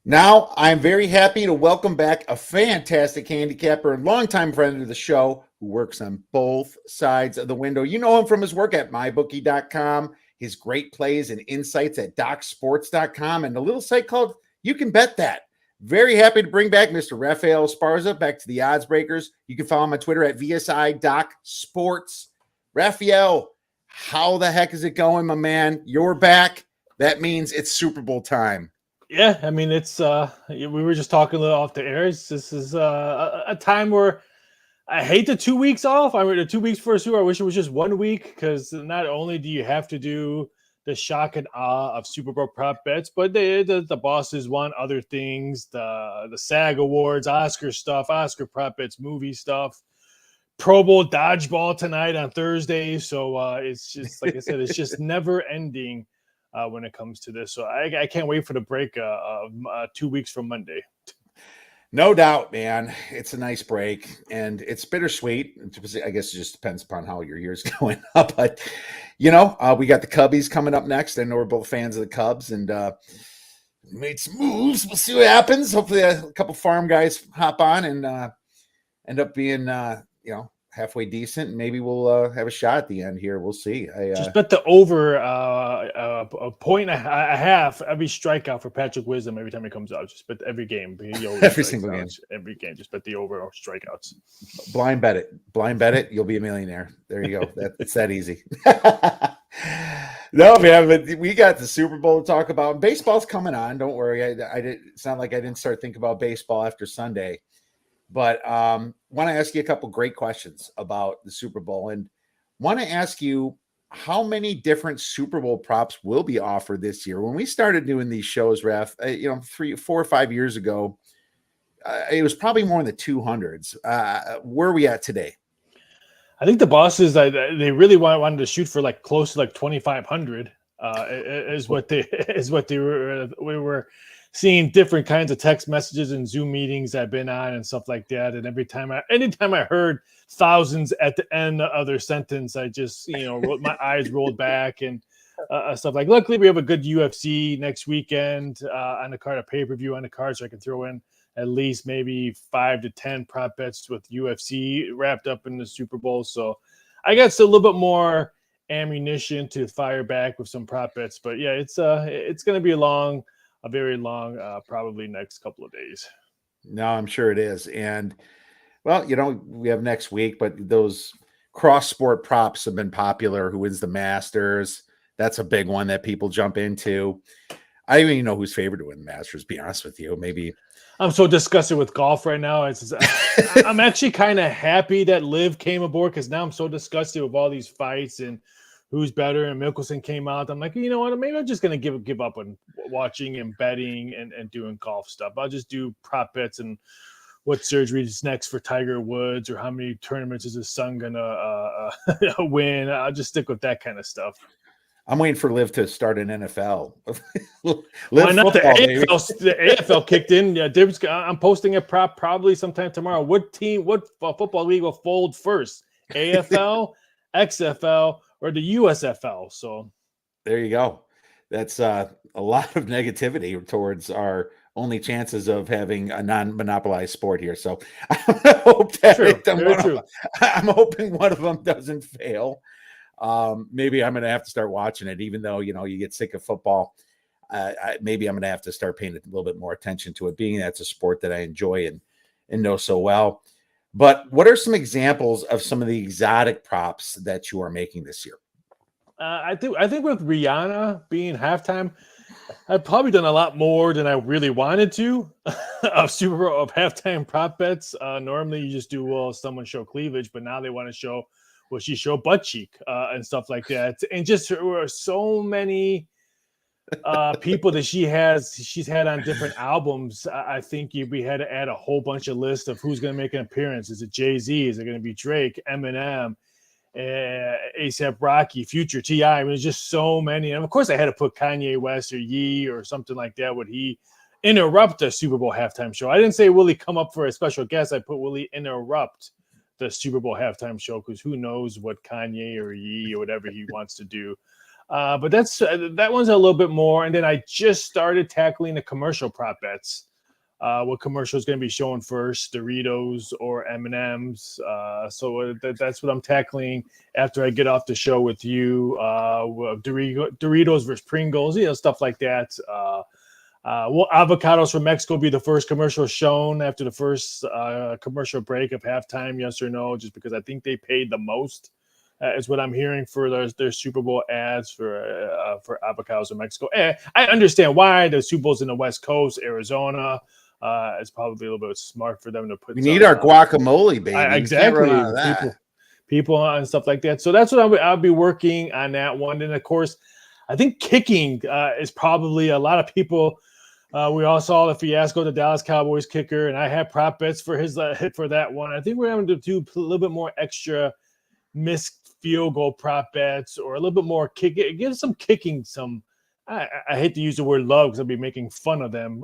Now, I'm very happy to welcome back a fantastic handicapper and longtime friend of the show who works on both sides of the window. You know him from his work at mybookie.com, his great plays and insights at docsports.com, and a little site called You Can Bet That. Very happy to bring back Mr. Raphael Esparza back to the Odds Breakers. You can follow him on Twitter at VSI.Sports. Raphael, how the heck is it going, my man? You're back. That means it's Super Bowl time. Yeah, I mean, it's we were just talking a little off the air. This is a time where I hate the 2 weeks off. I mean, the 2 weeks for a Super. I wish it was just 1 week, because not only do you have to do the shock and awe of Super Bowl prop bets, but the bosses want other things, the SAG awards, Oscar stuff, Oscar prop bets, movie stuff, Pro Bowl dodgeball tonight on Thursday. So it's just, like I said, it's just never ending. When it comes to this. So I can't wait for the break of 2 weeks from Monday. No doubt, man. It's a nice break, and it's bittersweet. I guess it just depends upon how your year's going up. But, we got the Cubbies coming up next. I know we're both fans of the Cubs, and made some moves. We'll see what happens. Hopefully a couple farm guys hop on and end up being, halfway decent, and maybe we'll have a shot at the end here. We'll see. Just bet the over a point and a half every strikeout for Patrick Wisdom every time he comes out. Just bet every game. Every single game. Every game. Just bet the over or strikeouts. Blind bet it. You'll be a millionaire. There you go. It's that easy. No, man, but we got the Super Bowl to talk about. Baseball's coming on. Don't worry. It's not like I didn't start thinking about baseball after Sunday. But want to ask you a couple great questions about the Super Bowl, and want to ask you how many different Super Bowl props will be offered this year. When we started doing these shows, Raph, 3, 4, or 5 years ago, it was probably more in the 200s. Where are we at today? I think the bosses, they really wanted to shoot for like close to like 2,500. Is what we were seeing different kinds of text messages and Zoom meetings I've been on and stuff like that. And anytime I heard thousands at the end of their sentence, I just, my eyes rolled back and stuff like. Luckily, we have a good UFC next weekend on the card, a pay-per-view on the card, so I can throw in at least maybe 5 to 10 prop bets with UFC wrapped up in the Super Bowl. So I got a little bit more ammunition to fire back with some prop bets. But yeah, it's going to be a very long, probably next couple of days. No, I'm sure it is. And, well, we have next week, but those cross-sport props have been popular. Who wins the Masters? That's a big one that people jump into. I don't even know who's favored to win the Masters, to be honest with you. Maybe. I'm so disgusted with golf right now. I'm actually kind of happy that Liv came aboard, because now I'm so disgusted with all these fights and who's better, and Mickelson came out. I'm like, you know what? Maybe I'm just going to give up on watching and betting and doing golf stuff. I'll just do prop bets and what surgery is next for Tiger Woods, or how many tournaments is his son going to win. I'll just stick with that kind of stuff. I'm waiting for Liv to start an NFL. Why not? The AFL kicked in. Yeah, I'm posting a prop probably sometime tomorrow. What football league will fold first? AFL, XFL, or the USFL? So there you go. That's a lot of negativity towards our only chances of having a non-monopolized sport here. So I'm hoping one of them doesn't fail. Maybe I'm going to have to start watching it, even though, you get sick of football. Maybe I'm going to have to start paying a little bit more attention to it, being that's a sport that I enjoy and know so well. But what are some examples of some of the exotic props that you are making this year? I think with Rihanna being halftime, I've probably done a lot more than I really wanted to of halftime prop bets. Normally you just do, someone show cleavage, but now they want to show, she showed butt cheek and stuff like that. And just so many people that she's had on different albums. I think we had to add a whole bunch of lists of who's going to make an appearance. Is it Jay-Z? Is it going to be Drake, Eminem, A$AP Rocky, Future, T.I.? I mean, there's just so many. And of course I had to put Kanye West or Ye or something like that. Would he interrupt the Super Bowl halftime show? I didn't say will he come up for a special guest. I put will he interrupt the Super Bowl halftime show, because who knows what Kanye or Ye or whatever he wants to do. But that one's a little bit more. And then I just started tackling the commercial prop bets. What commercial is going to be shown first, Doritos or M&Ms. So that's what I'm tackling after I get off the show with you. Doritos versus Pringles, stuff like that. Will avocados from Mexico be the first commercial shown after the first commercial break of halftime? Yes or no? Just because I think they paid the most, is what I'm hearing for their Super Bowl ads for avocados in Mexico. And I understand why the Super Bowl's in the West Coast, Arizona. It's probably a little bit smart for them to put. We need our guacamole, baby. Exactly. Can't run out of that. People and stuff like that. So that's what I'll be working on that one. And of course, I think kicking is probably a lot of people. We all saw the fiasco, the Dallas Cowboys kicker, and I had prop bets for his hit for that one. I think we're going to do a little bit more extra missed field goal prop bets, or a little bit more kick. Give some kicking, some. I hate to use the word love because I'll be making fun of them.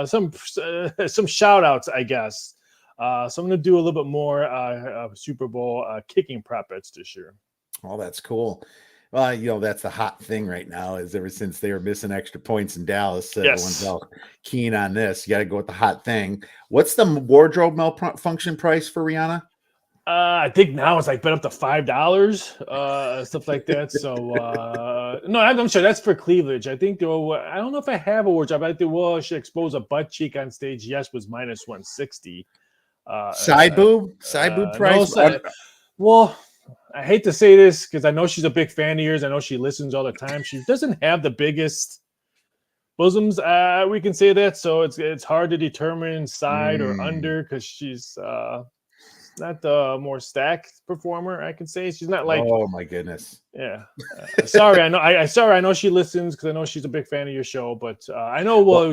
Some shout outs, I guess. So I'm going to do a little bit more Super Bowl kicking prop bets this year. Oh, that's cool. Well, that's the hot thing right now, is ever since they were missing extra points in Dallas, everyone's all keen on this. You got to go with the hot thing. What's the wardrobe malfunction price for Rihanna? I think now it's like been up to $5, stuff like that. So no, I'm sure that's for cleavage. I think I don't know if I have a wardrobe. I think should expose a butt cheek on stage. Yes, was minus 160. Side boob price. Well, I hate to say this because I know she's a big fan of yours. I know she listens all the time. She doesn't have the biggest bosoms. We can say that. So it's hard to determine side or under because she's not the more stacked performer. I can say she's not like. Oh my goodness. Yeah. Sorry, I know. I know she listens because I know she's a big fan of your show. But I know we'll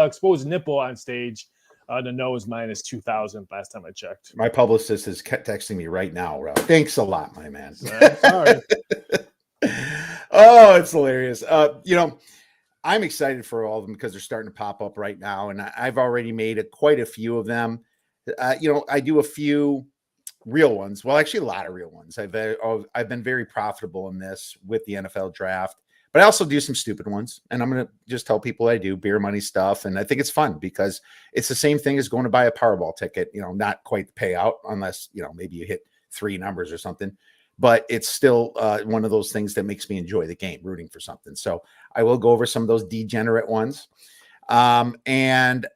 expose nipple on stage. The no is minus 2,000 last time I checked. My publicist is texting me right now, Ralph. Thanks a lot, my man. Sorry. Oh, it's hilarious. I'm excited for all of them because they're starting to pop up right now, and I've already made quite a few of them. I do a few real ones. Well, actually, a lot of real ones. I've been very profitable in this with the NFL draft, but I also do some stupid ones. And I'm going to just tell people I do beer money stuff. And I think it's fun because it's the same thing as going to buy a Powerball ticket, not quite the payout unless, maybe you hit 3 numbers or something, but it's still one of those things that makes me enjoy the game, rooting for something. So I will go over some of those degenerate ones. And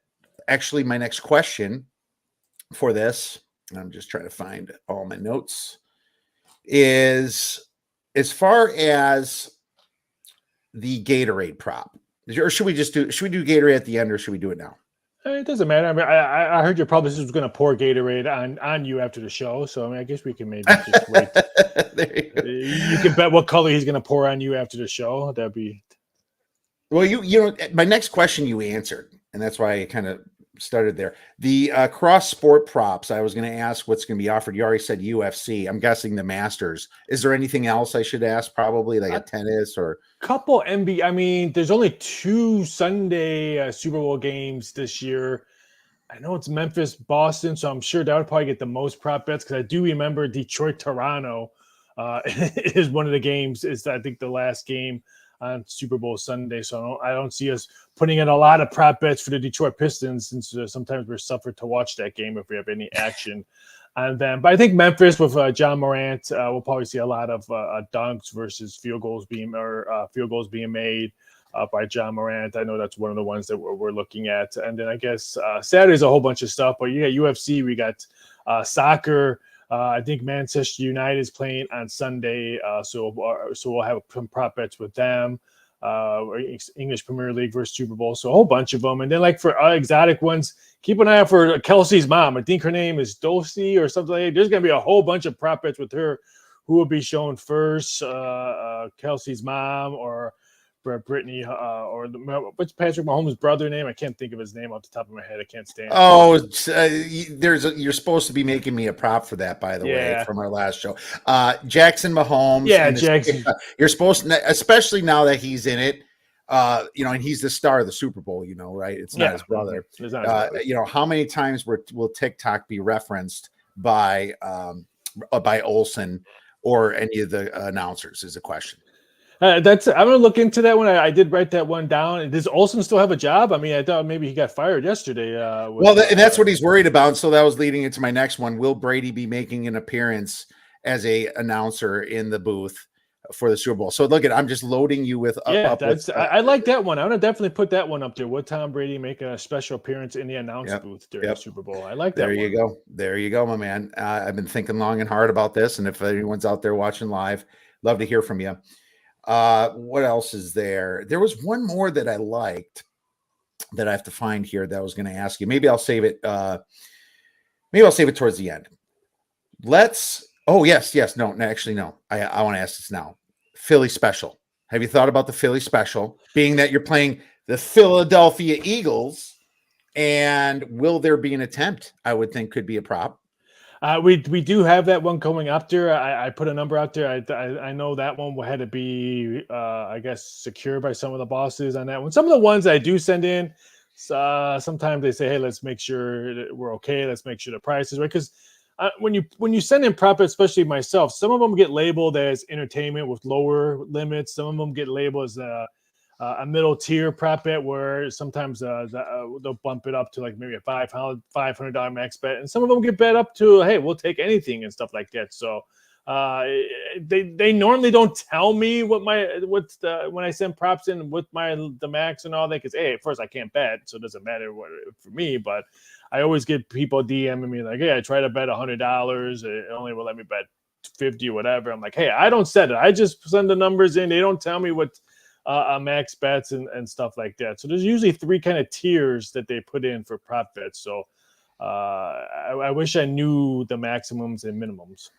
actually my next question for this, I'm just trying to find all my notes, is as far as the Gatorade prop, or should we do Gatorade at the end, or should we do it now? It doesn't matter. I mean, I heard your publicist was going to pour Gatorade on you after the show, so I mean, I guess we can maybe just wait. You can bet what color he's going to pour on you after the show. That'd be. Well, my next question you answered, and that's why I kind of started there. The cross sport props, I was going to ask what's going to be offered. You already said UFC. I'm guessing the Masters. Is there anything else I should ask? Probably like a tennis or couple NBA. I mean, there's only 2 Sunday Super Bowl games this year. I know it's Memphis, Boston, so I'm sure that would probably get the most prop bets because I do remember Detroit, Toronto is one of the games. Is I think the last game on Super Bowl Sunday, so I don't see us putting in a lot of prop bets for the Detroit Pistons since sometimes we're suffered to watch that game if we have any action on them. But I think Memphis with John Morant, we'll probably see a lot of dunks versus field goals being made by John Morant. I know that's one of the ones that we're looking at. And then I guess Saturday's a whole bunch of stuff, but you got UFC, we got soccer. I think Manchester United is playing on Sunday, so we'll have some prop bets with them. English Premier League versus Super Bowl, so a whole bunch of them. And then like for exotic ones, keep an eye out for Kelsey's mom. I think her name is Dulcie or something like that. There's going to be a whole bunch of prop bets with her who will be shown first, Kelsey's mom or Brittany, or what's Patrick Mahomes' brother name? I can't think of his name off the top of my head. I can't stand. Oh, you're supposed to be making me a prop for that, by the way, from our last show. Jackson Mahomes. Yeah, Jackson. You're supposed to, especially now that he's in it. And he's the star of the Super Bowl. Right? It's not his brother. It's not his brother. How many times will TikTok be referenced by Olsen or any of the announcers? Is a question. I'm gonna look into that one. I did write that one down. Does Olsen still have a job? I mean, I thought maybe he got fired yesterday. And that's what he's worried about. So that was leading into my next one. Will Brady be making an appearance as a announcer in the booth for the Super Bowl? So look I'm just loading you with I like that one. I want to definitely put that one up there. Would Tom Brady make a special appearance in the announce booth during the Super Bowl? I like that. There you go, my man. I've been thinking long and hard about this, and if anyone's out there watching live, love to hear from you. What else is there? There was one more that I liked that I have to find here that I was going to ask you. Maybe I'll save it. Maybe I'll save it towards the end. No, actually, no. I want to ask this now. Philly special. Have you thought about the Philly special, being that you're playing the Philadelphia Eagles? And will there be an attempt? I would think could be a prop. We do have that one coming up there. I put a number out there. I know that one had to be, I guess, secured by some of the bosses on that one. Some of the ones I do send in, sometimes they say, hey, let's make sure that we're okay. Let's make sure the price is right. Because when you send in prop, especially myself, some of them get labeled as entertainment with lower limits. Some of them get labeled as a middle tier prop bet where sometimes they'll bump it up to like maybe a $500 max bet, and some of them get bet up to, hey, we'll take anything and stuff like that. So they normally don't tell me when I send props in with the max and all that, because hey, at first I can't bet, so it doesn't matter for me. But I always get people DMing me like, hey, I tried to bet $100, it only will let me bet 50 or whatever. I'm like, hey, I don't set it. I just send the numbers in. They don't tell me what max bets and stuff like that. So there's usually 3 kind of tiers that they put in for prop bets. So I wish I knew the maximums and minimums.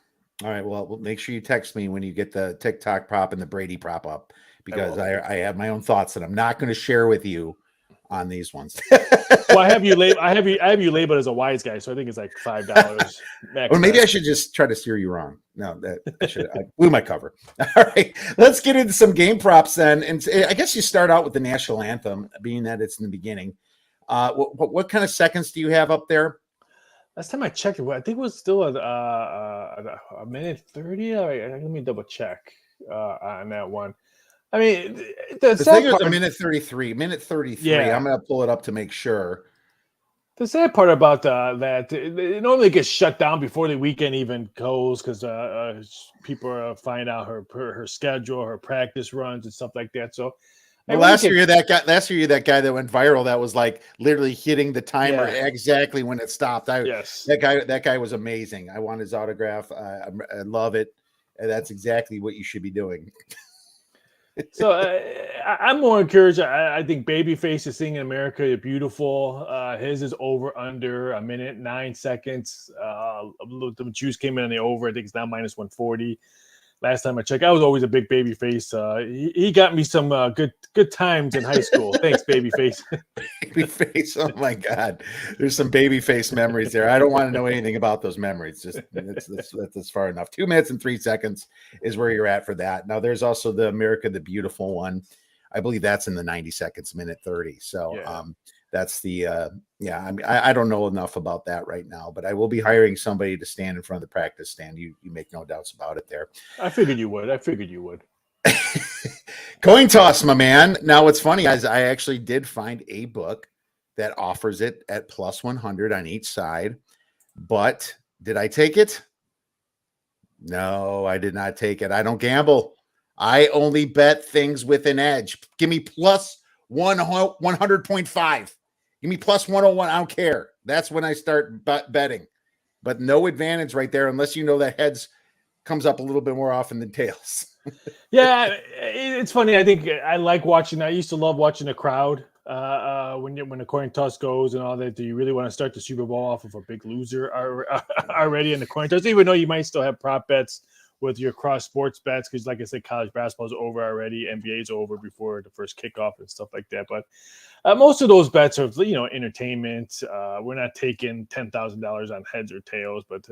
All right. Well, make sure you text me when you get the TikTok prop and the Brady prop up, because I have my own thoughts that I'm not going to share with you on these ones. Well, I have you labeled as a wise guy, so I think it's like $5 max. Or maybe I should just try to steer you wrong. No, I blew my cover. All right, let's get into some game props then. And I guess you start out with the national anthem, being that it's in the beginning. What kind of seconds do you have up there? Last time I checked it, I think it was still a minute 30. All right, let me double check on that one. I mean, the thing is a minute 33. Minute 33. Yeah. I'm going to pull it up to make sure. The sad part about that, it normally gets shut down before the weekend even goes, because people find out her schedule, her practice runs, and stuff like that. So, last year that guy that went viral, that was like literally hitting the timer exactly when it stopped. That guy was amazing. I want his autograph. I love it. And that's exactly what you should be doing. So I'm more encouraged. I think Babyface is singing America You're Beautiful. His is over under a minute 9 seconds. The juice came in on the over. I think it's now minus 140. Last time I checked, I was always a big Babyface. He got me some good times in high school. Thanks, Babyface. Babyface. Oh my God, there's some Babyface memories there. I don't want to know anything about those memories. Just that's far enough. 2 minutes and 3 seconds is where you're at for that. Now there's also the America the Beautiful one. I believe that's in the 90 seconds, minute 30. So that's the I don't know enough about that right now, but I will be hiring somebody to stand in front of the practice stand. You make no doubts about it there. I figured you would. Coin toss, my man. Now what's funny is I actually did find a book that offers it at plus 100 on each side, but did I take it? No, I did not take it. I don't gamble. I only bet things with an edge. Give me plus 100.5. Give me plus 101. I don't care. That's when I start betting. But no advantage right there unless you know that heads comes up a little bit more often than tails. Yeah, it's funny. I think I like watching. I used to love watching the crowd when the coin toss goes and all that. Do you really want to start the Super Bowl off of a big loser already in the coin toss? Even though you might still have prop bets with your cross sports bets, because like I said, college basketball is over already, NBA is over before the first kickoff and stuff like that. But most of those bets are, entertainment. We're not taking $10,000 on heads or tails. But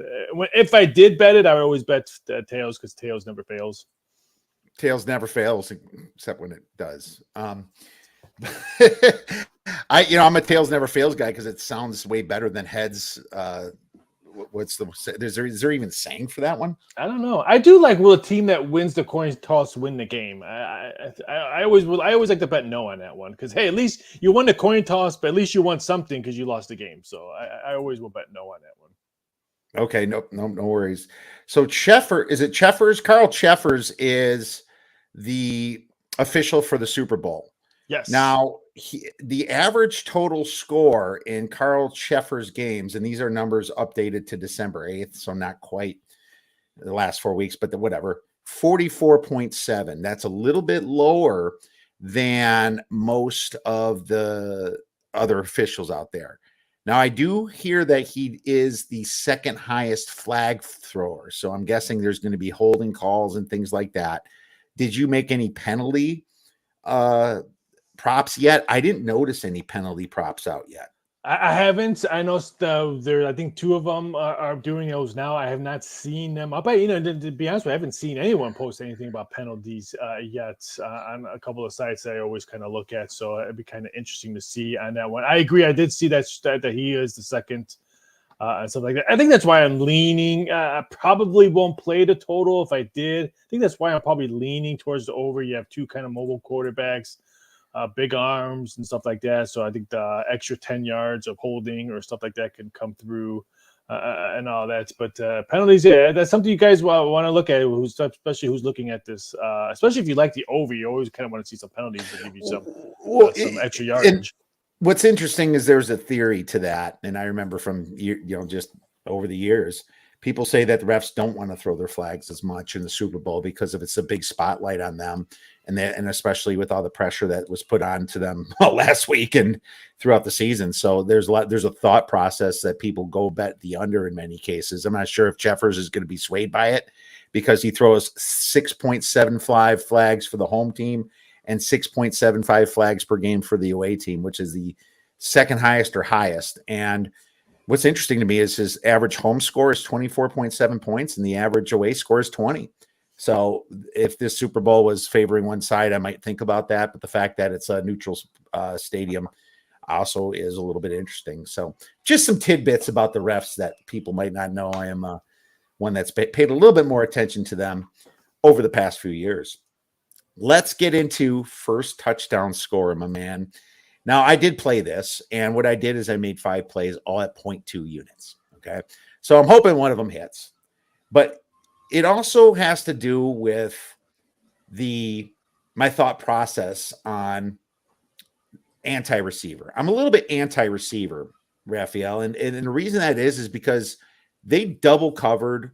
if I did bet it, I would always bet tails, because tails never fails. Tails never fails, except when it does. I'm a tails never fails guy because it sounds way better than heads is there even saying for that one? I don't know. I do like, will a team that wins the coin toss win the game? I always like to bet no on that one, because hey, at least you won the coin toss, but at least you won something because you lost the game. So I always will bet no on that one. Okay, no worries. So Cheffers? Carl Cheffers is the official for the Super Bowl. Yes. Now, the average total score in Carl Cheffers games, and these are numbers updated to December 8th, so not quite the last 4 weeks, but whatever, 44.7. That's a little bit lower than most of the other officials out there. Now, I do hear that he is the second highest flag thrower, so I'm guessing there's going to be holding calls and things like that. Did you make any penalty props yet? I didn't notice any penalty props out yet. I haven't. I know there. I think two of them are doing those now. I have not seen them. To be honest with you, I haven't seen anyone post anything about penalties yet on a couple of sites that I always kind of look at. So it'd be kind of interesting to see on that one. I agree. I did see that he is the second and stuff like that. I think that's why I'm leaning. I probably won't play the total. If I did, I think that's why I'm probably leaning towards the over. You have two kind of mobile quarterbacks. Big arms and stuff like that. So I think the extra 10 yards of holding or stuff like that can come through and all that. But penalties, yeah, that's something you guys want to look at, especially who's looking at this. Especially if you like the over, you always kind of want to see some penalties to give you some extra yardage. What's interesting is there's a theory to that. And I remember from, just over the years, people say that the refs don't want to throw their flags as much in the Super Bowl because it's a big spotlight on them. And especially with all the pressure that was put on to them last week and throughout the season. So there's a thought process that people go bet the under in many cases. I'm not sure if Jeffers is going to be swayed by it because he throws 6.75 flags for the home team and 6.75 flags per game for the away team, which is the second highest or highest. And what's interesting to me is his average home score is 24.7 points and the average away score is 20. So if this Super Bowl was favoring one side, I might think about that. But the fact that it's a neutral stadium also is a little bit interesting. So just some tidbits about the refs that people might not know. I am one that's paid a little bit more attention to them over the past few years. Let's get into first touchdown score, my man. Now, I did play this, and what I did is I made 5 plays all at 0.2 units. Okay. So I'm hoping one of them hits. But it also has to do with my thought process on anti-receiver. I'm a little bit anti-receiver, Raphael. And the reason that is because they double covered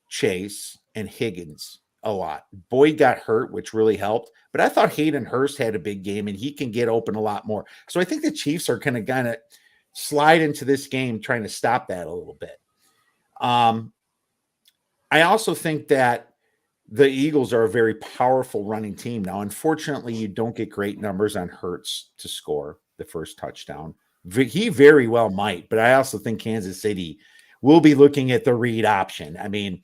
Chase and Higgins a lot. Boyd got hurt, which really helped. But I thought Hayden Hurst had a big game and he can get open a lot more. So I think the Chiefs are going to kind of slide into this game trying to stop that a little bit. I also think that the Eagles are a very powerful running team. Now, unfortunately, you don't get great numbers on Hurts to score the first touchdown. He very well might, but I also think Kansas City will be looking at the read option. I mean,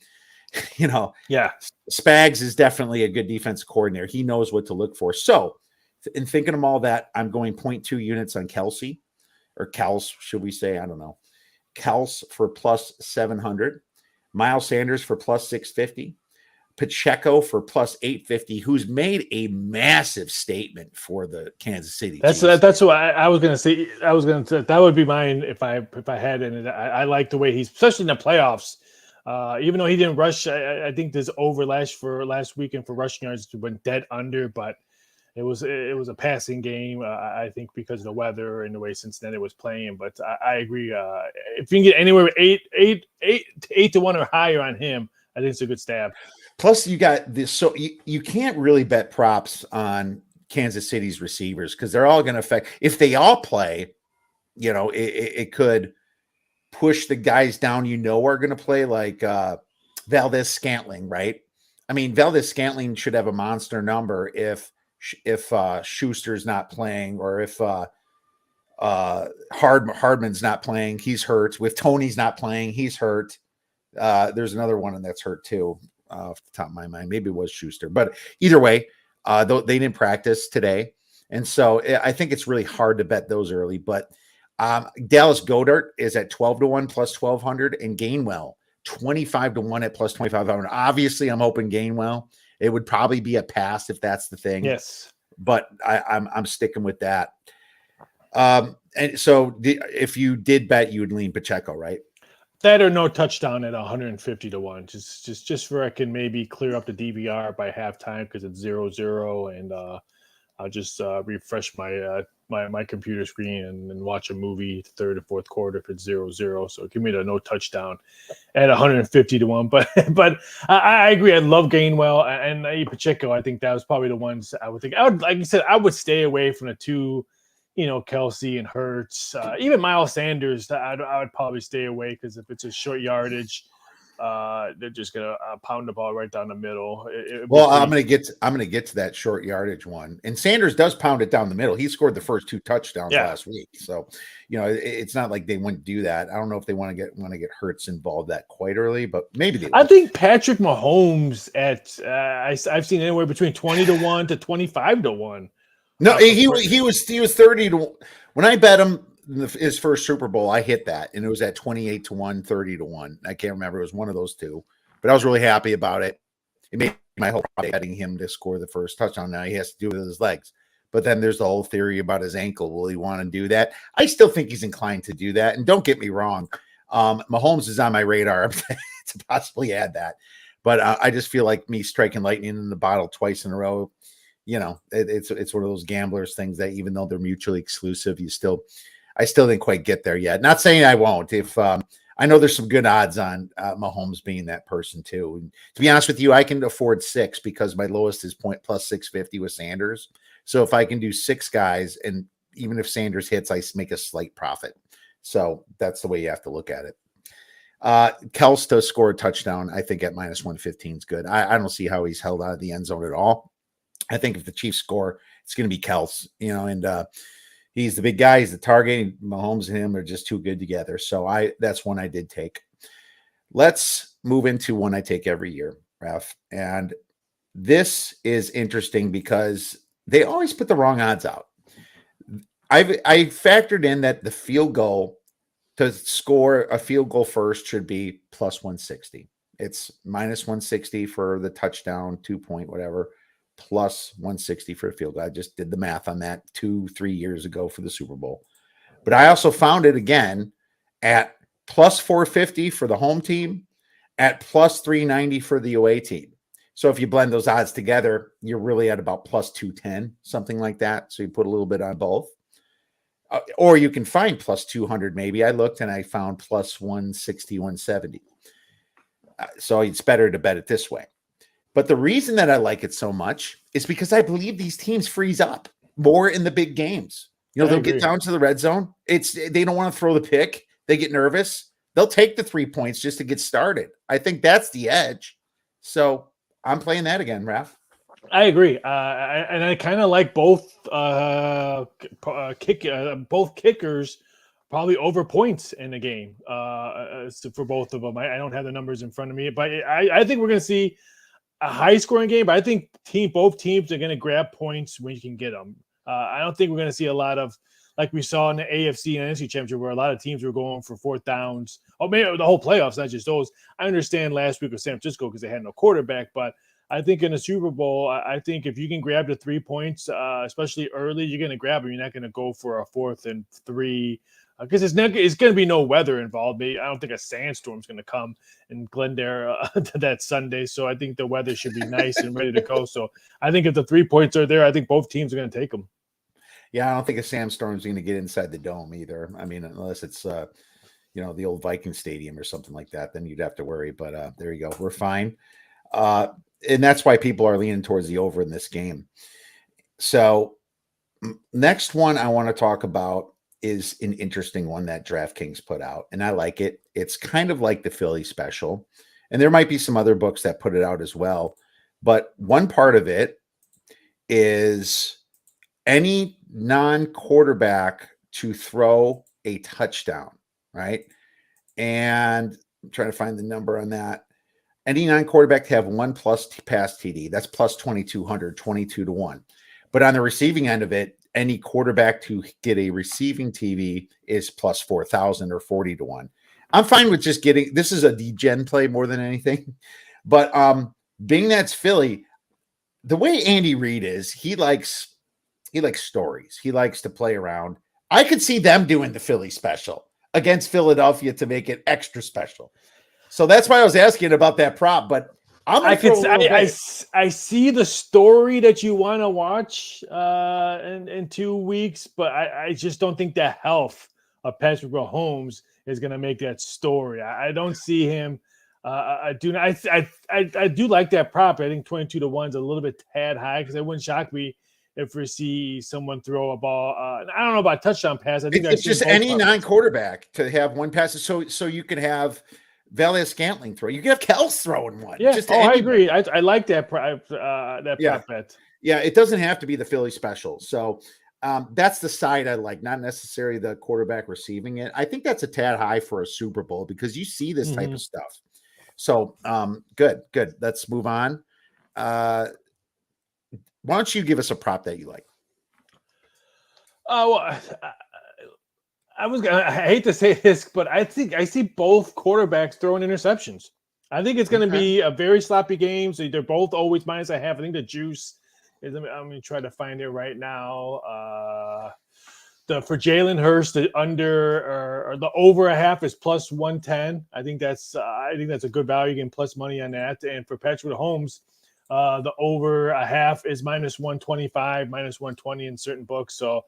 yeah, Spags is definitely a good defensive coordinator. He knows what to look for. So in thinking of all that, I'm going 0.2 units on Kelsey or Kels, should we say? I don't know. Kels for plus 700. Miles Sanders for plus 650, Pacheco for plus 850, who's made a massive statement for the Kansas City Chiefs. That's what I was going to say. That would be mine if I had it. I like the way he's, especially in the playoffs. Even though he didn't rush, I think this over last weekend for rushing yards went dead under, but it was a passing game. I think because of the weather and the way Cincinnati was playing. But I agree. If you can get anywhere 8 to 1 or higher on him, I think it's a good stab. Plus, you got this. So you can't really bet props on Kansas City's receivers because they're all going to affect. If they all play, it could push the guys down. Are going to play like Valdez Scantling, right? I mean, Valdez Scantling should have a monster number if Schuster's not playing, or if Hardman's not playing, he's hurt. With Tony's not playing, he's hurt. There's another one that's hurt too, off the top of my mind. Maybe it was Schuster, but either way, they didn't practice today, and so I think it's really hard to bet those early. But Dallas Goedert is at 12-1 plus 1,200, and Gainwell 25-1 at plus 2,500. Obviously, I'm hoping Gainwell. It would probably be a pass if that's the thing. Yes, but I'm sticking with that. And so if you did bet, you would lean Pacheco, right? That or no touchdown at 150-1. Just where I can maybe clear up the DVR by halftime because it's 0-0, and I'll just refresh my computer screen and watch a movie third or fourth quarter if it's 0-0. So give me the no touchdown at 150-1. But I agree. I love Gainwell and Pacheco. I think that was probably the ones I would think. I would, like you said, I would stay away from the two. Kelsey and Hurts, even Miles Sanders, I would probably stay away because if it's a short yardage, they're just gonna pound the ball right down the middle. I'm gonna get to that short yardage one. And Sanders does pound it down the middle. He scored the first 2 touchdowns last week, so it's not like they wouldn't do that. I don't know if they want to get Hurts involved that quite early, but maybe they. I think Patrick Mahomes at I've seen anywhere between 20-1 to 25-1. No, he was 30-1. When I bet him his first Super Bowl, I hit that, and it was at 28-1, 30-1. I can't remember. It was one of those two, but I was really happy about it. It made my whole betting him to score the first touchdown. Now he has to do it with his legs, but then there's the whole theory about his ankle. Will he want to do that? I still think he's inclined to do that. And don't get me wrong, Mahomes is on my radar to possibly add that, but I just feel like me striking lightning in the bottle twice in a row. It's one of those gamblers things that even though they're mutually exclusive, I still didn't quite get there yet. Not saying I won't. If I know there's some good odds on Mahomes being that person too. And to be honest with you, I can afford 6 because my lowest is plus 650 with Sanders. So if I can do 6 guys, and even if Sanders hits, I make a slight profit. So that's the way you have to look at it. Kels to score a touchdown, I think at minus 115 is good. I don't see how he's held out of the end zone at all. I think if the Chiefs score, it's going to be Kels, and he's the big guy. He's the target. Mahomes and him are just too good together. So that's one I did take. Let's move into one I take every year, Raph. And this is interesting because they always put the wrong odds out. I factored in that the field goal to score a field goal first should be plus 160. It's minus 160 for the touchdown, 2-point, whatever. Plus 160 for a field goal. I just did the math on that 2-3 years ago for the Super Bowl. But I also found it again at plus 450 for the home team, at plus 390 for the away team. So if you blend those odds together, you're really at about plus 210, something like that. So you put a little bit on both. Or you can find plus 200 maybe. I looked and I found plus 160, 170. So it's better to bet it this way. But the reason that I like it so much is because I believe these teams freeze up more in the big games. They'll get down to the red zone. They don't want to throw the pick. They get nervous. They'll take the 3 points just to get started. I think that's the edge. So I'm playing that again, Raph. I agree. And I kind of like both both kickers probably over points in the game for both of them. I don't have the numbers in front of me, but I think we're going to see a high-scoring game, but I think both teams are going to grab points when you can get them. I don't think we're going to see a lot of, like we saw in the AFC and NFC Championship, where a lot of teams were going for 4th downs. Oh, maybe the whole playoffs, not just those. I understand last week with San Francisco because they had no quarterback, but I think in the Super Bowl, I think if you can grab the 3 points, especially early, you're going to grab them. You're not going to go for a 4th and 3. Because it's going to be no weather involved. I don't think a sandstorm's going to come in Glendale that Sunday. So I think the weather should be nice and ready to go. So I think if the 3 points are there, I think both teams are going to take them. Yeah, I don't think a sandstorm's going to get inside the dome either. I mean, unless it's, the old Viking Stadium or something like that, then you'd have to worry. But there you go. We're fine. And that's why people are leaning towards the over in this game. So next one I want to talk about is an interesting one that DraftKings put out, and I like it. It's kind of like the Philly special, and there might be some other books that put it out as well. But one part of it is any non-quarterback to throw a touchdown, right? And I'm trying to find the number on that. Any non-quarterback to have 1+ pass TD, that's plus 2,200, 22-1. But on the receiving end of it, any quarterback to get a receiving TV is plus 4,000 or 40 to 1. I'm fine with just getting, this is a degen play more than anything. But being that's Philly, the way Andy Reid is, he likes stories. He likes to play around. I could see them doing the Philly special against Philadelphia to make it extra special. So that's why I was asking about that prop. But I see the story that you want to watch in 2 weeks, but I just don't think the health of Patrick Mahomes is going to make that story. I don't see him. I do like that prop. I think 22 to 1 is a little bit tad high because it wouldn't shock me if we see someone throw a ball. I don't know about touchdown pass. I think it's just any non-quarterback to have one pass. So you could have Valdes Scantling throw. You can have Kels throwing one. Yeah. I agree. I like that prop bet. Yeah, it doesn't have to be the Philly special. So that's the side I like, not necessarily the quarterback receiving it. I think that's a tad high for a Super Bowl because you see this type of stuff. So good. Let's move on. Why don't you give us a prop that you like? I hate to say this, but I think I see both quarterbacks throwing interceptions. I think it's going to be a very sloppy game. So they're both always -1.5. I think the juice is, I'm going to try to find it right now. For Jalen Hurts, the under or the over a half is plus 110. I think that's a good value. Getting plus money on that. And for Patrick Mahomes, the over a half is -125, -120 in certain books. So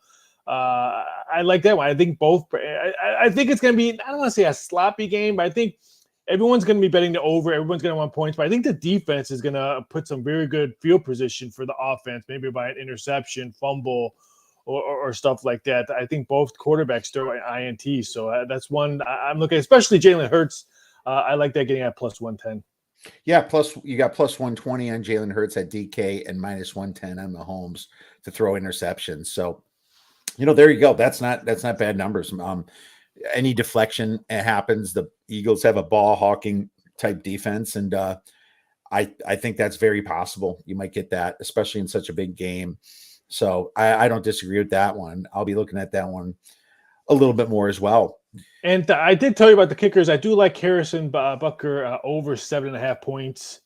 I like that one. I think both. I think it's going to be, I don't want to say a sloppy game, but I think everyone's going to be betting the over. Everyone's going to want points, but I think the defense is going to put some very good field position for the offense, maybe by an interception, fumble, or stuff like that. I think both quarterbacks throw INT. So that's one I'm looking at, especially Jalen Hurts. I like that getting at plus 110. Yeah, plus you got plus 120 on Jalen Hurts at DK and minus 110 on Mahomes to throw interceptions. So, there you go. That's not bad numbers. Any deflection, it happens. The Eagles have a ball hawking type defense, and I think that's very possible. You might get that, especially in such a big game. So I don't disagree with that one. I'll be looking at that one a little bit more as well. And I did tell you about the kickers. I do like Harrison Butker over 7.5 points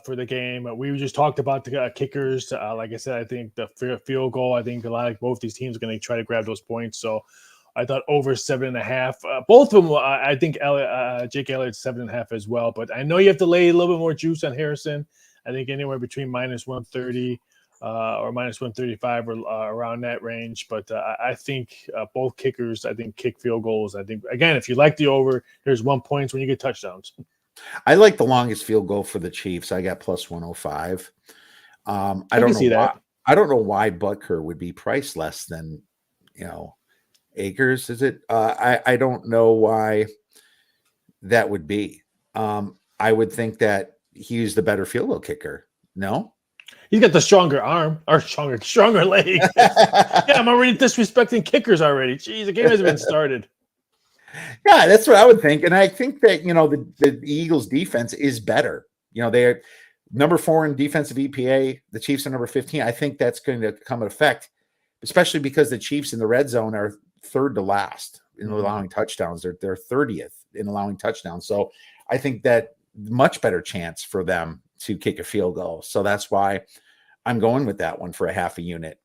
for the game. We just talked about the kickers. Like I said, I think the field goal, I think a lot of both these teams are going to try to grab those points. So I thought over 7.5. Both of them, I think Jake Elliott's 7.5 as well. But I know you have to lay a little bit more juice on Harrison. I think anywhere between minus 130 or minus 135 or around that range. But I think both kickers, I think, kick field goals. I think, again, if you like the over, there's 1 point when you get touchdowns. I like the longest field goal for the Chiefs. I got plus 105. I don't know why. I don't know why Butker would be priced less than, Akers. Is it? I don't know why that would be. I would think that he's the better field goal kicker. No? He's got the stronger arm or stronger leg. Yeah, I'm already disrespecting kickers already. Jeez, the game hasn't been started. Yeah, that's what I would think. And I think that, the Eagles defense is better. They're number 4 in defensive EPA. The Chiefs are number 15. I think that's going to come into effect, especially because the Chiefs in the red zone are third to last in allowing touchdowns. They're 30th in allowing touchdowns. So I think that much better chance for them to kick a field goal. So that's why I'm going with that one for a half a unit.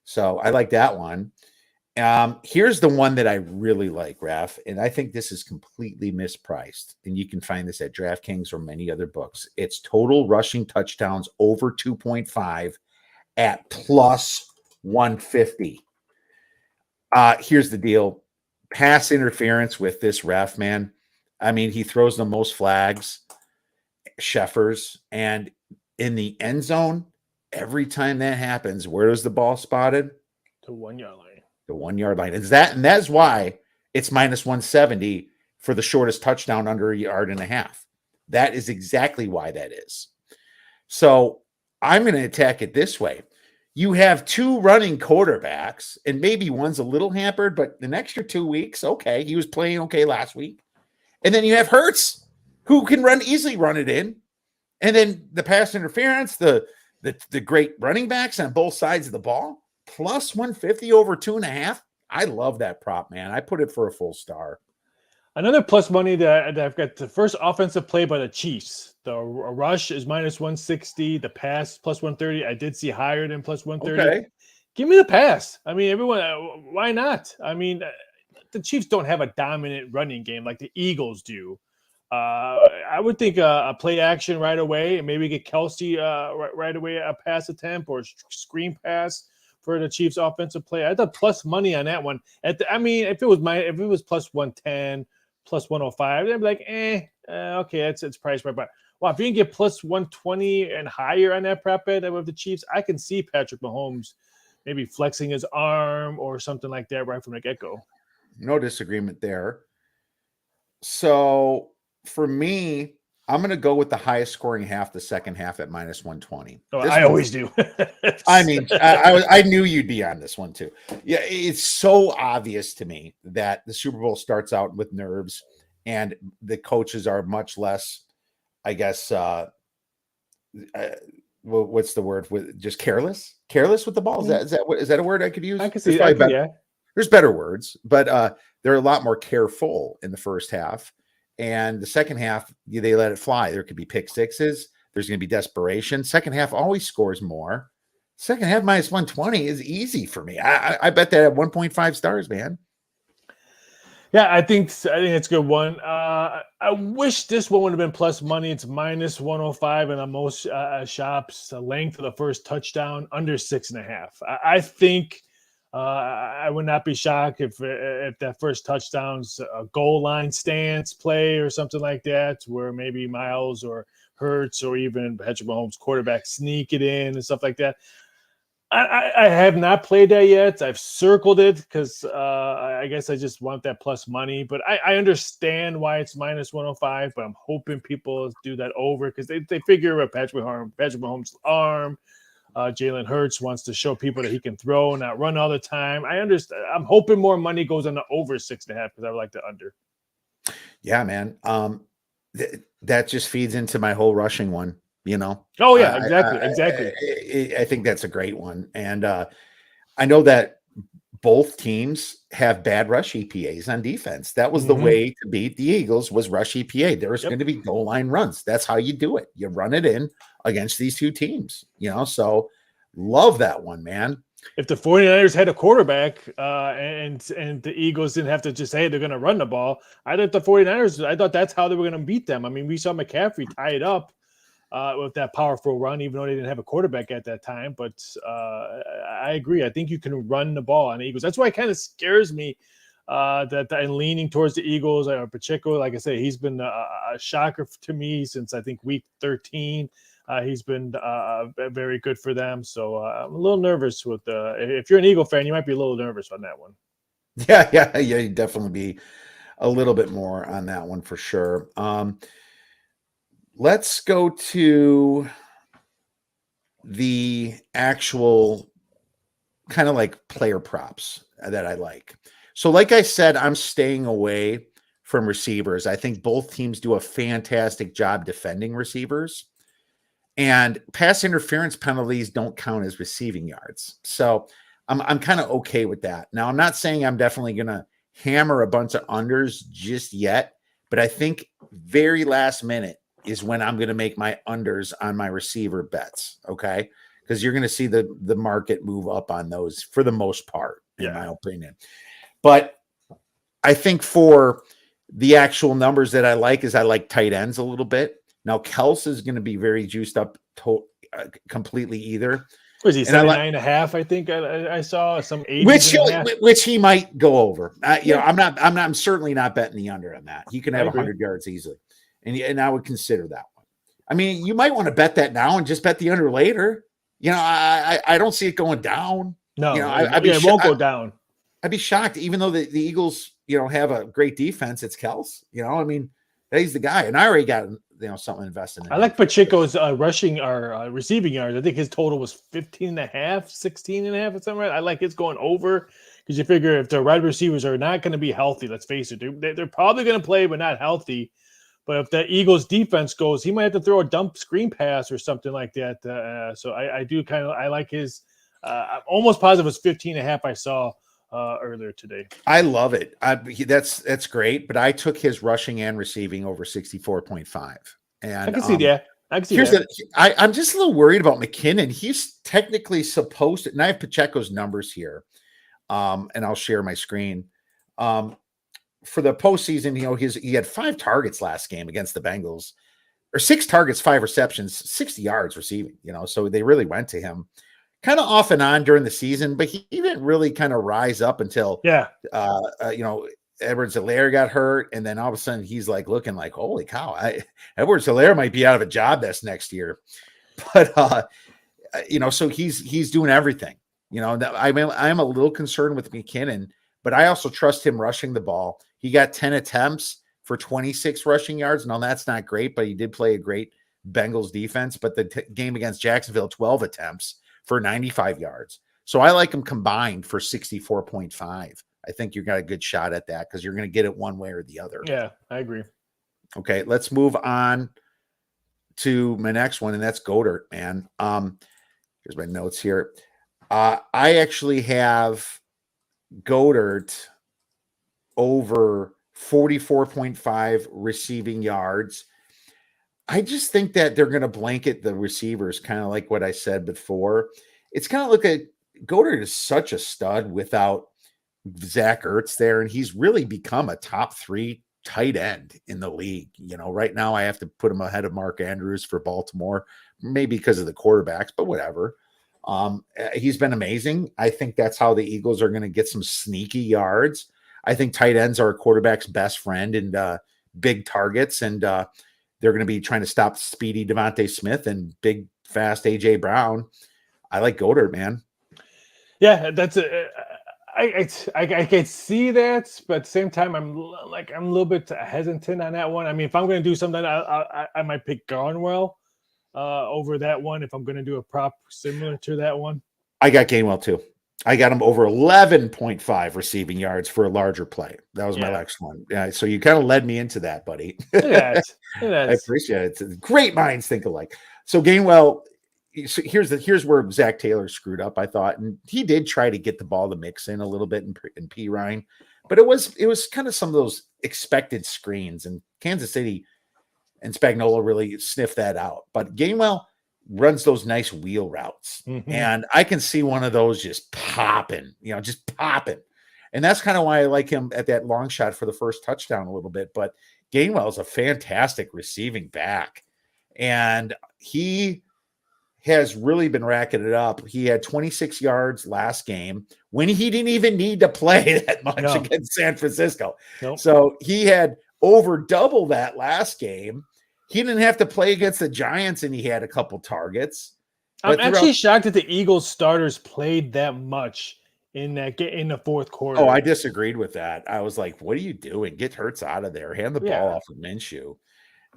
So I like that one. Here's the one that I really like, Raph, and I think this is completely mispriced. And you can find this at DraftKings or many other books. It's total rushing touchdowns over 2.5 at plus 150. Here's the deal. Pass interference with this ref, man. I mean, he throws the most flags, Sheffers, and in the end zone, every time that happens, where is the ball spotted? To 1 yard line. The 1 yard line. And that's why it's minus 170 for the shortest touchdown under 1.5 yards. That is exactly why that is. So I'm going to attack it this way. You have 2 running quarterbacks, and maybe one's a little hampered, but the extra 2 weeks, okay, he was playing okay last week. And then you have Hurts, who can easily run it in. And then the pass interference, the great running backs on both sides of the ball. plus 150 over 2.5. I love that prop, man. I put it for a full star. Another plus money that I've got the first offensive play by the Chiefs. The rush is minus 160. The pass plus 130. I did see higher than plus 130. Okay. Give me the pass. I mean, everyone, why not? I mean, the Chiefs don't have a dominant running game like the Eagles do. I would think a play action right away and maybe get Kelsey right away a pass attempt or screen pass for the Chiefs offensive play. I thought plus money on that one. If it was plus 110, plus 105, I'd be like, okay, it's priced right. But wow, if you can get plus 120 and higher on that prop bet with the Chiefs, I can see Patrick Mahomes maybe flexing his arm or something like that right from the get-go. No disagreement there. So for me, I'm going to go with the highest scoring half, the second half at minus 120. Oh, I always do. I mean, I knew you'd be on this one too. Yeah, it's so obvious to me that the Super Bowl starts out with nerves and the coaches are much less, I guess, what's the word? With just careless with the ball. Is that a word I could use? I can see yeah. There's better words, but they're a lot more careful in the first half. And the second half, they let it fly. There could be pick sixes. There's going to be desperation. Second half always scores more. Second half minus 120 is easy for me. I bet that at 1.5 stars, man. Yeah, I think it's a good one. I wish this one would have been plus money. It's minus 105 in most shops. The length of the first touchdown under 6.5. I think I would not be shocked if that first touchdown's a goal line stance play or something like that, where maybe Miles or Hurts or even Patrick Mahomes quarterback sneak it in and stuff like that. I have not played that yet. I've circled it because I guess I just want that plus money. But I understand why it's minus 105, but I'm hoping people do that over because they figure Patrick Mahomes' arm. Jalen Hurts wants to show people that he can throw, not run all the time. I understand. I'm hoping more money goes on the over 6.5 because I would like the under. Yeah, man. That just feeds into my whole rushing one. Oh yeah, exactly. I think that's a great one, and I know that both teams have bad rush EPAs on defense. That was the way to beat the Eagles was rush EPA. There was going to be goal line runs. That's how you do it. You run it in against these two teams. So love that one, man. If the 49ers had a quarterback and the Eagles didn't have to just say they're going to run the ball, I thought that's how they were going to beat them. I mean, we saw McCaffrey tie it up with that powerful run, even though they didn't have a quarterback at that time. But I agree. I think you can run the ball on the Eagles. That's why it kind of scares me that I'm leaning towards the Eagles. Pacheco, like I say, he's been a shocker to me since I think week 13. He's been very good for them. So I'm a little nervous with if you're an Eagle fan, you might be a little nervous on that one. Yeah. You'd definitely be a little bit more on that one for sure. Let's go to the actual kind of like player props that I like. So like I said, I'm staying away from receivers. I think both teams do a fantastic job defending receivers. And pass interference penalties don't count as receiving yards. So I'm kind of okay with that. Now, I'm not saying I'm definitely going to hammer a bunch of unders just yet, but I think very last minute is when I'm going to make my unders on my receiver bets, okay? Because you're going to see the market move up on those for the most part, in my opinion. But I think for the actual numbers that I like tight ends a little bit. Now, Kels is going to be very juiced up completely either. Was he 79.5? I think I saw some 80, which he might go over. I'm certainly not betting the under on that. He can have 100 yards easily, and I would consider that one. I mean, you might want to bet that now and just bet the under later. I don't see it going down. No, it won't go down. I'd be shocked, even though the Eagles, have a great defense. It's Kels. I mean, he's the guy, and I already got something invested in. I like Pacheco's rushing or receiving yards. I think his total was 15.5, 16.5, or something. Right? I like it's going over because you figure if the wide receivers are not going to be healthy, let's face it, they're probably going to play but not healthy. But if the Eagles defense goes, he might have to throw a dump screen pass or something like that. So I do I like his I'm almost positive it was 15.5 I saw earlier today. I love it. That's great, but I took his rushing and receiving over 64.5. And I can see that. I can see here's that. I'm just a little worried about McKinnon. He's technically supposed to, and I have Pacheco's numbers here. And I'll share my screen. For the postseason, he had 5 targets last game against the Bengals, or 6 targets, 5 receptions, 60 yards receiving, so they really went to him kind of off and on during the season, but he didn't really kind of rise up until, Edwards-Helaire got hurt. And then all of a sudden he's like looking like, holy cow, Edwards-Helaire might be out of a job this next year. But, so he's doing everything, I'm a little concerned with McKinnon, but I also trust him rushing the ball. He got 10 attempts for 26 rushing yards. Now that's not great, but he did play a great Bengals defense. But the game against Jacksonville, 12 attempts for 95 yards. So I like him combined for 64.5. I think you got a good shot at that because you're going to get it one way or the other. Yeah, I agree. Okay, let's move on to my next one, and that's Goddard, man. Here's my notes here. I actually have Goddard over 44.5 receiving yards. I just think that they're going to blanket the receivers, kind of like what I said before. It's kind of look at Goddard is such a stud without Zach Ertz there, and he's really become a top 3 tight end in the league. Right now I have to put him ahead of Mark Andrews for Baltimore, maybe because of the quarterbacks, but whatever. He's been amazing. I think that's how the Eagles are going to get some sneaky yards. I think tight ends are a quarterback's best friend and big targets, and they're going to be trying to stop speedy Devontae Smith and big, fast AJ Brown. I like Goddard, man. Yeah, that's I can see that, but at the same time, I'm a little bit hesitant on that one. I mean, if I'm going to do something, I might pick Garnwell over that one. If I'm going to do a prop similar to that one, I got Gainwell too. I got him over 11.5 receiving yards for a larger play. That was my next one. Yeah, so you kind of led me into that, buddy. I appreciate it. Great minds think alike. So Gainwell, so here's where Zach Taylor screwed up, I thought, and he did try to get the ball to mix in a little bit in P. Ryan, but it was kind of some of those expected screens, and Kansas City and Spagnuolo really sniffed that out. But Gainwell runs those nice wheel routes. Mm-hmm. And I can see one of those just popping. And that's kind of why I like him at that long shot for the first touchdown a little bit. But Gainwell is a fantastic receiving back. And he has really been racking it up. He had 26 yards last game when he didn't even need to play that much against San Francisco. Nope. So he had over double that last game. He didn't have to play against the Giants, and he had a couple targets. I'm actually shocked that the Eagles starters played that much in the fourth quarter. Oh, I disagreed with that. I was like, what are you doing? Get Hurts out of there. Hand the ball off of Minshew.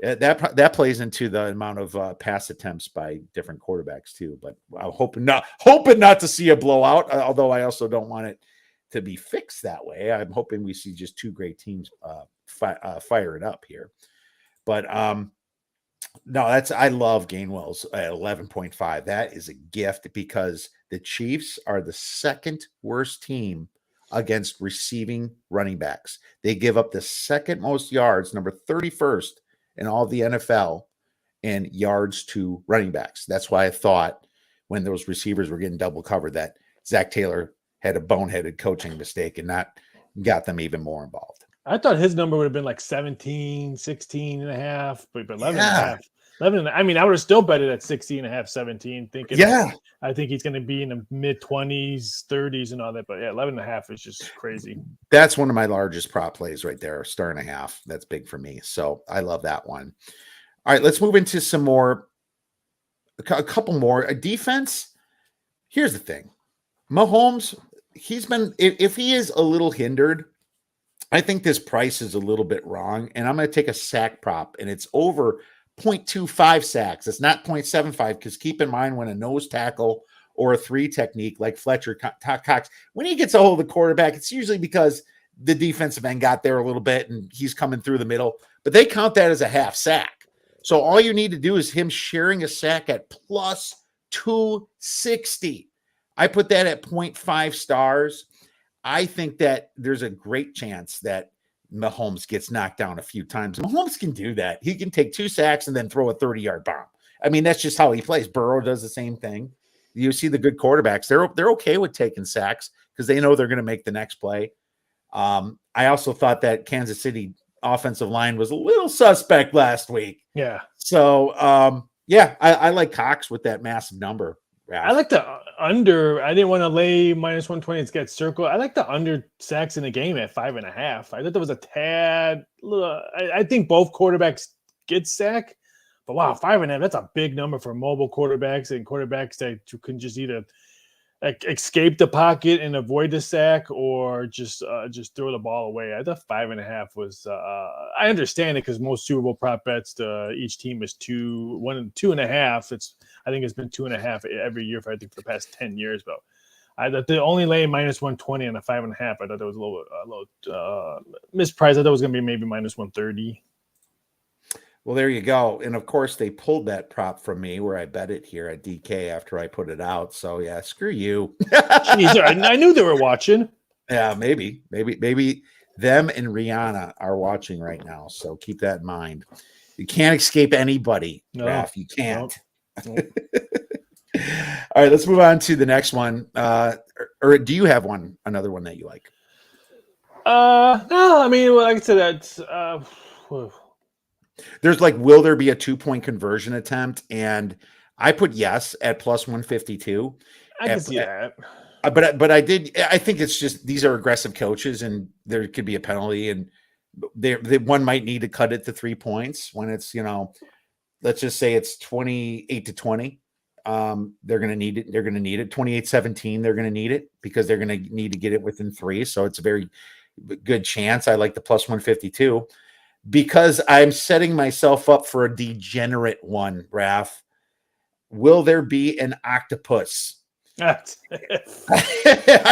That plays into the amount of pass attempts by different quarterbacks too. But I'm hoping not to see a blowout, although I also don't want it to be fixed that way. I'm hoping we see just 2 great teams fire it up here. But no, I love Gainwell's at 11.5. That is a gift because the Chiefs are the second worst team against receiving running backs. They give up the second most yards, number 31st in all of the NFL in yards to running backs. That's why I thought when those receivers were getting double covered that Zach Taylor had a boneheaded coaching mistake and not got them even more involved. I thought his number would have been like 17, 16 and a half, but 11 and a half. 11, I mean, I would have still bet it at 16 and a half, 17, thinking, I think he's going to be in the mid 20s, 30s and all that. But 11 and a half is just crazy. That's one of my largest prop plays right there. Star and a half. That's big for me. So I love that one. All right, let's move into some more, a couple more. A defense. Here's the thing. Mahomes, if he is a little hindered, I think this price is a little bit wrong, and I'm going to take a sack prop, and it's over 0.25 sacks. It's not 0.75 because keep in mind when a nose tackle or a 3 technique like Fletcher Cox, when he gets a hold of the quarterback, it's usually because the defensive end got there a little bit and he's coming through the middle, but they count that as a half sack. So all you need to do is him sharing a sack at plus 260. I put that at 0.5 stars. I think that there's a great chance that Mahomes gets knocked down a few times. Mahomes can do that. He can take 2 sacks and then throw a 30-yard bomb. I mean, that's just how he plays. Burrow does the same thing. You see the good quarterbacks. They're okay with taking sacks because they know they're going to make the next play. I also thought that Kansas City offensive line was a little suspect last week. Yeah. So, I like Cox with that massive number. Raph. I like the under. I didn't want to lay -120 and get circle. I like the under sacks in the game at 5.5. I thought that was a tad. I think both quarterbacks get sack, but wow, 5.5. That's a big number for mobile quarterbacks and quarterbacks that you can just either escape the pocket and avoid the sack, or just throw the ball away. I thought 5.5 was. I understand it because most Super Bowl prop bets, each team is 1 and 2.5. I think it's been 2.5 every year for the past 10 years. But I thought the only lay -120 and a 5.5. I thought that was a little mispriced. I thought it was going to be maybe -130. Well, there you go. And of course, they pulled that prop from me where I bet it here at DK after I put it out. So yeah, screw you. Jeez, I knew they were watching. Yeah, maybe them and Rihanna are watching right now. So keep that in mind. You can't escape anybody, No, Raph. You can't. No. All right, let's move on to the next one. Or do you have another one that you like? No, I mean, like I said, that's There's like, will there be a 2-point conversion attempt? And I put yes at +152. I can see that. But I think it's just these are aggressive coaches, and there could be a penalty, and one might need to cut it to 3 points when it's, let's just say it's 28-20. They're going to need it. They're going to need it. 28-17. They're going to need it because they're going to need to get it within 3. So it's a very good chance. I like the +152 because I'm setting myself up for a degenerate one, Raph. Will there be an octopus? I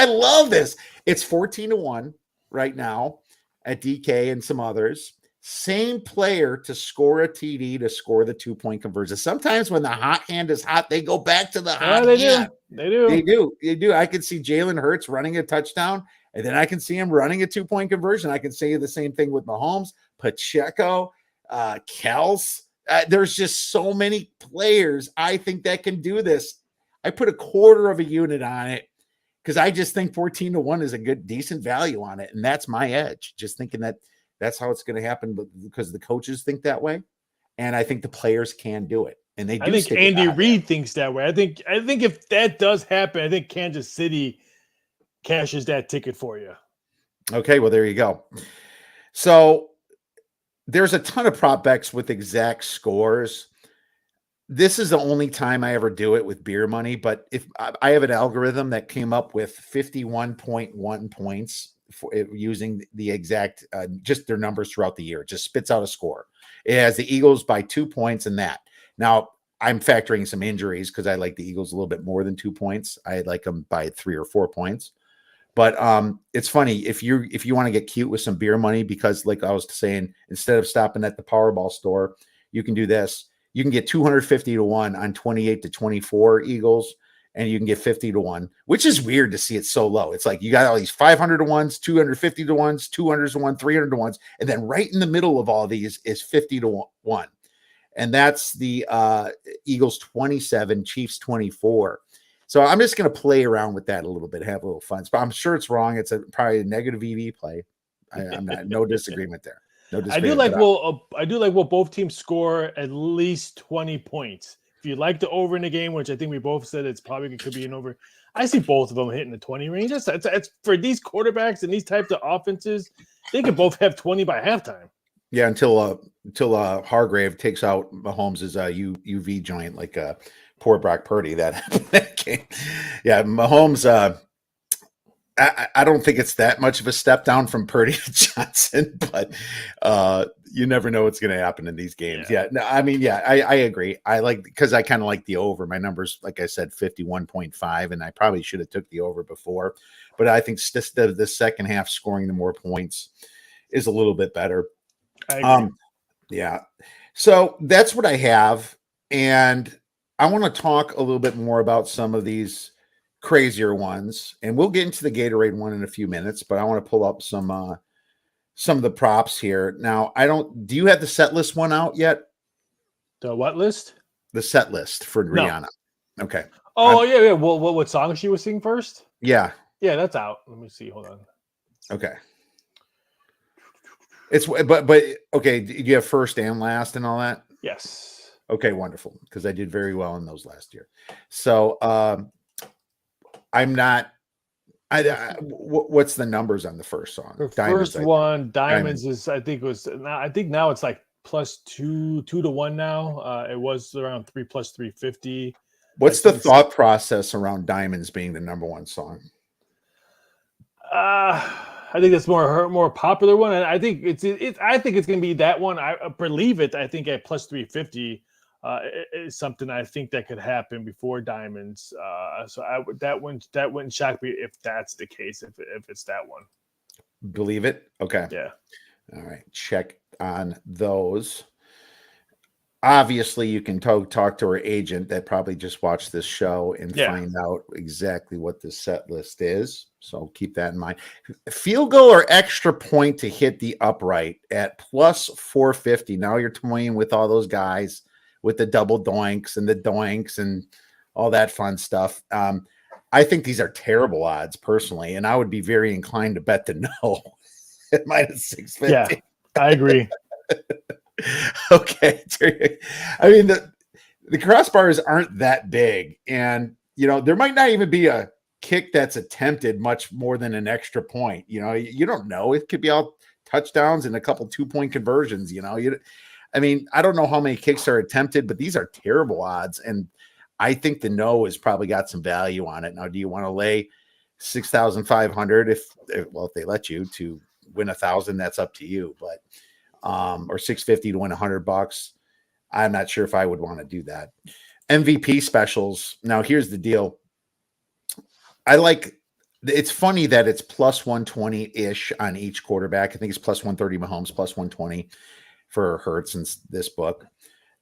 love this. It's 14-1 right now at DK and some others. Same player to score a TD to score the 2-point conversion. Sometimes when the hot hand is hot, they go back to the hot hand. They do. I can see Jalen Hurts running a touchdown, and then I can see him running a 2-point conversion. I can say the same thing with Mahomes, Pacheco, Kels. There's just so many players I think that can do this. I put a quarter of a unit on it because I just think 14-1 is a good, decent value on it. And that's my edge. Just thinking that that's how it's going to happen because the coaches think that way. And I think the players can do it. And they do. I think Andy Reid thinks that way. I think if that does happen, I think Kansas City cashes that ticket for you. Okay, well, there you go. So there's a ton of prop bets with exact scores. This is the only time I ever do it with beer money, but if I have an algorithm that came up with 51.1 points for using the exact, just their numbers throughout the year, it just spits out a score. It has the Eagles by 2 points and that. Now I'm factoring some injuries because I like the Eagles a little bit more than 2 points. I like them by 3 or 4 points. But it's funny if you want to get cute with some beer money, because like I was saying, instead of stopping at the Powerball store, you can do this. You can get 250-1 on 28-24 Eagles, and you can get 50-1, which is weird to see it so low. It's like you got all these 500-1s, 250-1s, 200-1, 300-1s, and then right in the middle of all these is 50-1. And that's the Eagles 27, Chiefs 24. So I'm just going to play around with that a little bit, have a little fun. But I'm sure it's wrong. It's probably a negative EV play. I'm not, no disagreement there. No disagreement. I do like what both teams score at least 20 points. If you like the over in the game, which I think we both said it's probably could be an over, I see both of them hitting the 20 range. That's for these quarterbacks and these types of offenses, they could both have 20 by halftime. Yeah, until Hargrave takes out Mahomes' UV joint like poor Brock Purdy. That game. Yeah, Mahomes. I don't think it's that much of a step down from Purdy to Johnson, but you never know what's going to happen in these games. Yeah, no, I mean, yeah, I agree. I like because I kind of like the over. My numbers, like I said, 51.5, and I probably should have took the over before, but I think the second half scoring the more points is a little bit better. Yeah. So that's what I have, and I want to talk a little bit more about some of these crazier ones, and we'll get into the Gatorade one in a few minutes, but I want to pull up some of the props here. Now, do you have the set list one out yet? The what list? The set list for No. Rihanna. Okay. Oh, yeah. Well, what song she was singing first? Yeah. Yeah, that's out. Let me see. Hold on. Okay. But okay, do you have first and last and all that? Yes. Okay, wonderful. Because I did very well in those last year. So I'm not. What's the numbers on the first song? The Diamonds, first one, Diamonds is I think now it's like +2 to 1 now. It was around 3 plus 350. What's the thought process around Diamonds being the number one song? I think it's more popular one. And I think it's going to be that one. I believe it. I think at plus 350 is something I think that could happen before Diamonds. So that wouldn't shock me if that's the case. If it's that one, believe it. Okay. Yeah. All right. Check on those. Obviously, you can talk to our agent that probably just watched this show and find out exactly what the set list is. So keep that in mind. Field goal or extra point to hit the upright at plus 450. Now you're toying with all those guys with the double doinks and all that fun stuff. I think these are terrible odds personally, and I would be very inclined to bet the no at minus 650. Yeah, I agree. Okay. I mean, the crossbars aren't that big, and there might not even be a kick that's attempted much more than an extra point. You don't know. It could be all touchdowns and a couple 2-point conversions. I mean, I don't know how many kicks are attempted, but these are terrible odds, and I think the no has probably got some value on it. Now, do you want to lay 6,500 if they let you to win 1,000? That's up to you, but or 650 to win $100. I'm not sure if I would want to do that. MVP specials. Now, here's the deal. It's funny that it's plus 120-ish on each quarterback. I think it's plus 130 Mahomes, plus 120 for Hurts in this book,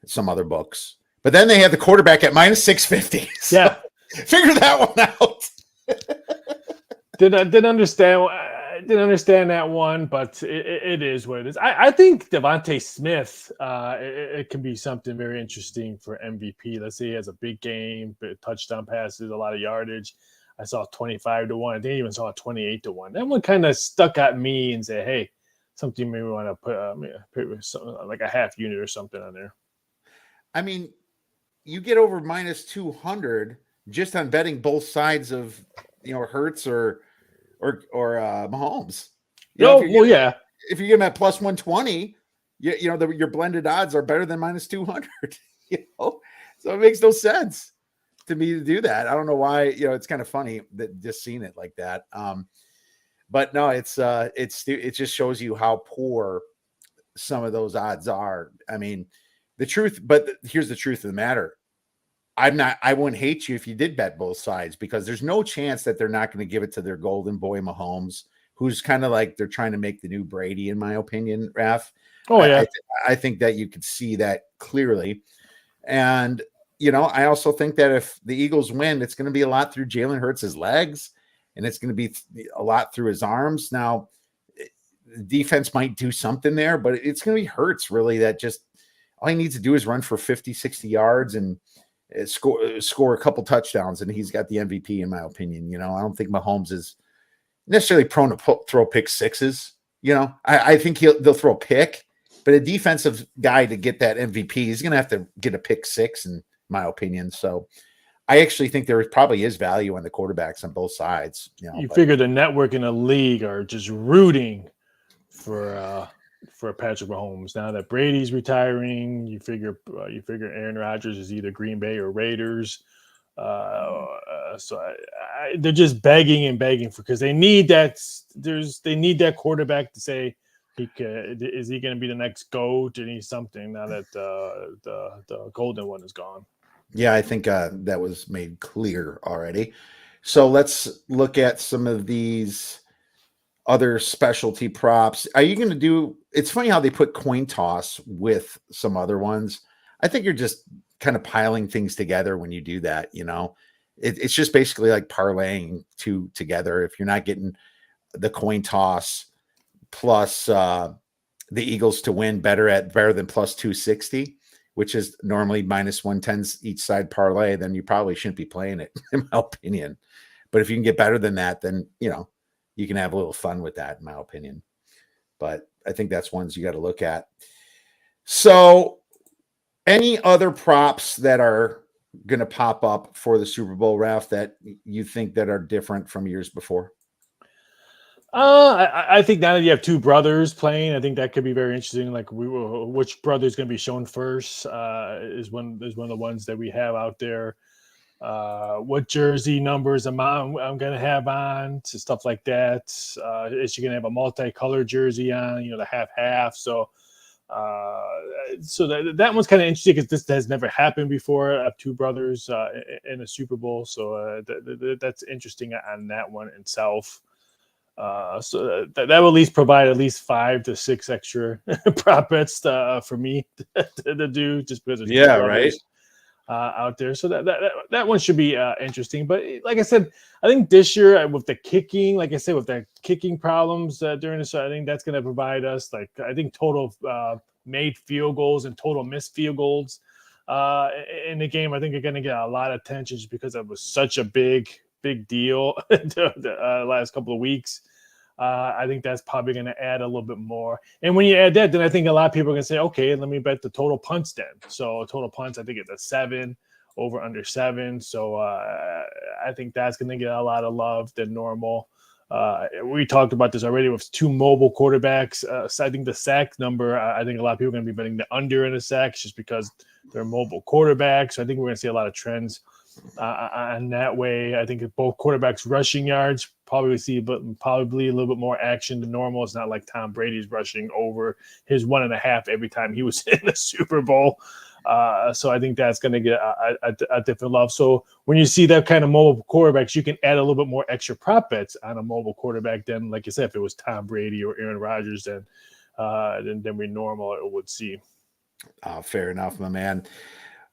some other books. But then they have the quarterback at minus 650. So yeah. Figure that one out. Didn't understand that one, but it is what it is. I think Devontae Smith, it can be something very interesting for MVP. Let's say he has a big game, touchdown passes, a lot of yardage. I saw 25 to 1. I think I even saw 28 to 1. That one kind of stuck at me and said, hey, something maybe want to put something like a half unit or something on there. I mean, you get over minus 200 just on betting both sides of Hurts or Mahomes. Yeah. If you get them at plus 120, your blended odds are better than minus 200. So it makes no sense to me to do that. I don't know why. It's kind of funny that just seeing it like that. But no, it just shows you how poor some of those odds are. I mean, here's the truth of the matter. I wouldn't hate you if you did bet both sides, because there's no chance that they're not going to give it to their golden boy Mahomes, who's kind of like they're trying to make the new Brady, in my opinion, Raph. Oh, yeah. I think that you could see that clearly. And, I also think that if the Eagles win, it's going to be a lot through Jalen Hurts' legs, and it's going to be a lot through his arms. Now, the defense might do something there, but it's going to be Hurts, really, that just all he needs to do is run for 50, 60 yards and score a couple touchdowns, and he's got the MVP, in my opinion. I don't think Mahomes is necessarily prone to throw pick sixes. I think they'll throw a pick, but a defensive guy to get that MVP, he's going to have to get a pick six, in my opinion. So I actually think there probably is value on the quarterbacks on both sides. Figure the network in the league are just rooting for Patrick Mahomes. Now that Brady's retiring, you figure Aaron Rodgers is either Green Bay or Raiders. So they're just begging because they need that. They need that quarterback to say is he going to be the next GOAT, and he's something now that the golden one is gone. Yeah, I think that was made clear already. So let's look at some of these other specialty props. Are you going to do? It's funny how they put coin toss with some other ones. I think you're just kind of piling things together when you do that. it's just basically like parlaying two together. If you're not getting the coin toss plus the Eagles to win better than plus 260, which is normally minus 110 each side parlay, then you probably shouldn't be playing it, in my opinion. But if you can get better than that, then you can have a little fun with that, in my opinion. But I think that's ones you got to look at. So any other props that are going to pop up for the Super Bowl, Ralph, that you think that are different from years before? I think now that you have two brothers playing, I think that could be very interesting. Like which brother is going to be shown first is one of the ones that we have out there. What jersey numbers I'm going to have on, to stuff like that. Is she going to have a multicolored jersey on? The half. So that one's kind of interesting because this has never happened before. I have two brothers in a Super Bowl, so that's interesting on that one itself. So that will at least provide at least 5 to 6 extra prop bets for me to do, just because it's right out there. So that one should be interesting. But like I said, I think this year with the kicking, like I said, with the kicking problems during the show, I think that's going to provide us I think total made field goals and total missed field goals in the game. I think you're going to get a lot of attention just because it was such a big deal the last couple of weeks. I think that's probably going to add a little bit more. And when you add that, then I think a lot of people are going to say, okay, let me bet the total punts then. So total punts, I think it's a 7, over under 7. So I think that's going to get a lot of love than normal. We talked about this already with 2 mobile quarterbacks. So I think the sack number, I think a lot of people are going to be betting the under in the sacks just because they're mobile quarterbacks. So I think we're going to see a lot of trends on that way. I think if both quarterbacks rushing yards, probably a little bit more action than normal. It's not like Tom Brady's rushing over his 1.5 every time he was in the Super Bowl. So I think that's going to get a different love. So when you see that kind of mobile quarterbacks, you can add a little bit more extra prop bets on a mobile quarterback than, like you said, if it was Tom Brady or Aaron Rodgers, than we normally would see. Fair enough, my man.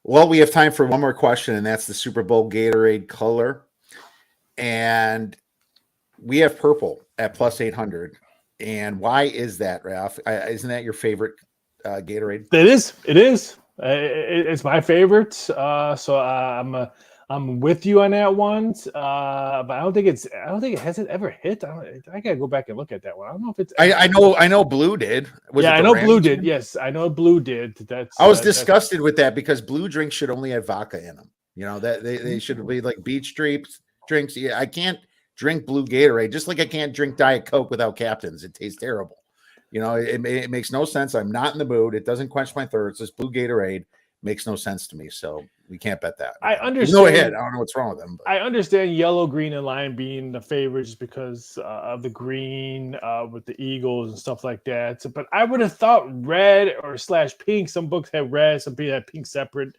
Well, we have time for one more question, and that's the Super Bowl Gatorade color. And we have purple at plus 800. And why is that, Ralph? Isn't that your favorite Gatorade? It is. It's my favorite. So I'm with you on that one. But I don't think it has ever hit. I gotta go back and look at that one. I don't know if it's. I know blue did. I know blue did. Yes, I know blue did. I was disgusted with that because blue drinks should only have vodka in them. That they should be like beach drinks. Yeah, I can't drink blue Gatorade, just like I can't drink Diet Coke without Captains. It tastes terrible. It makes no sense. I'm not in the mood. It doesn't quench my thirst. This blue Gatorade makes no sense to me. So we can't bet that. I understand. No ahead. I don't know what's wrong with them. But. I understand yellow, green, and lime being the favorite just because of the green with the Eagles and stuff like that. So, but I would have thought red or /pink. Some books have red, some people have pink separate.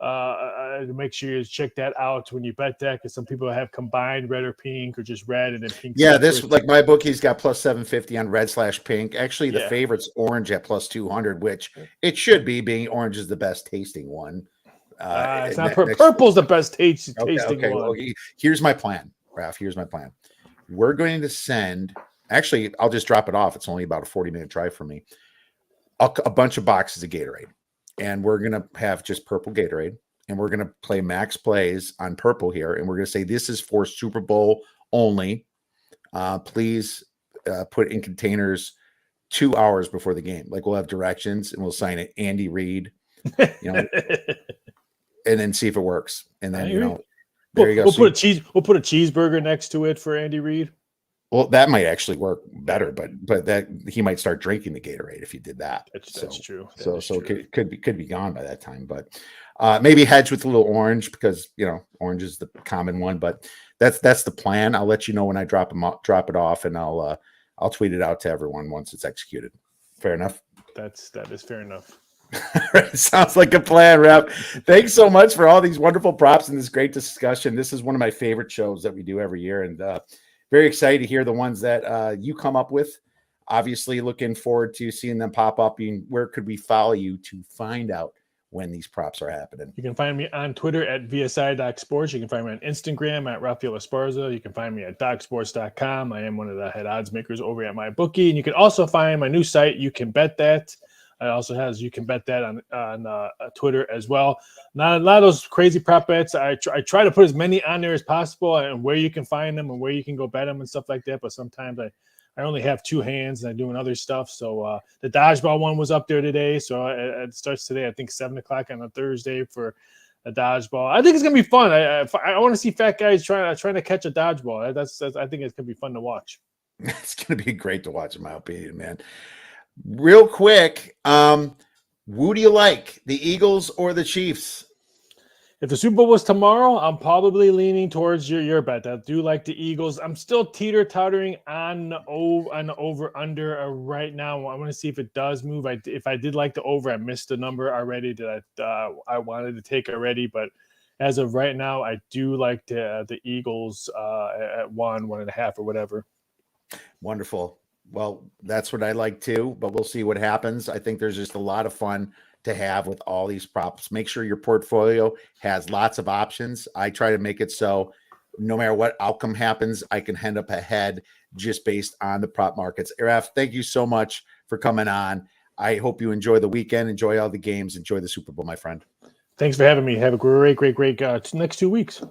To make sure you check that out when you bet that, because some people have combined red or pink, or just red and then pink. Yeah, this like my bookie's got plus 750 on red/pink. Actually, the favorite's orange at plus 200, which it should be, being orange is the best tasting one. It's not purple's the best tasting one. Well, here's my plan, Ralph. Here's my plan. We're going to send. Actually, I'll just drop it off. It's only about a 40-minute drive for me. A bunch of boxes of Gatorade. And we're going to have just purple Gatorade, and we're going to play max plays on purple here. And we're going to say, this is for Super Bowl only. Please put in containers 2 hours before the game. Like, we'll have directions and we'll sign it Andy Reid, and then see if it works. And then, there you go. We'll put a cheeseburger next to it for Andy Reid. Well, that might actually work better, but that he might start drinking the Gatorade if you did that. That's true. So it could be gone by that time. But maybe hedge with a little orange, because orange is the common one. But that's the plan. I'll let you know when I drop it off, and I'll tweet it out to everyone once it's executed. Fair enough. That is fair enough. Sounds like a plan, Rap. Thanks so much for all these wonderful props and this great discussion. This is one of my favorite shows that we do every year, and very excited to hear the ones that you come up with. Obviously, looking forward to seeing them pop up. Where could we follow you to find out when these props are happening. You can find me on Twitter at VSI.sports. You can find me on Instagram at Raphael Esparza. You can find me at Docsports.com. I am one of the head odds makers over at MyBookie. And you can also find my new site, You Can Bet That. It also has You Can Bet That on Twitter as well. Not a lot of those crazy prop bets. I try to put as many on there as possible and where you can find them and where you can go bet them and stuff like that. But sometimes I only have two hands and I'm doing other stuff. So the dodgeball one was up there today. So it starts today, I think 7 o'clock on a Thursday for a dodgeball. I think it's going to be fun. I want to see fat guys trying to catch a dodgeball. I think it's going to be fun to watch. It's going to be great to watch, in my opinion, man. Real quick, who do you like, the Eagles or the Chiefs? If the Super Bowl was tomorrow, I'm probably leaning towards your bet. I do like the Eagles. I'm still teeter-tottering on the over-under right now. I want to see if it does move. If I did like the over, I missed the number already that I wanted to take already. But as of right now, I do like the Eagles at 1.5 or whatever. Wonderful. Well, that's what I like too, but we'll see what happens. I think there's just a lot of fun to have with all these props. Make sure your portfolio has lots of options. I try to make it so no matter what outcome happens, I can end up ahead just based on the prop markets. Raf, thank you so much for coming on. I hope you enjoy the weekend, enjoy all the games, enjoy the Super Bowl, my friend. Thanks for having me. Have a great next 2 weeks.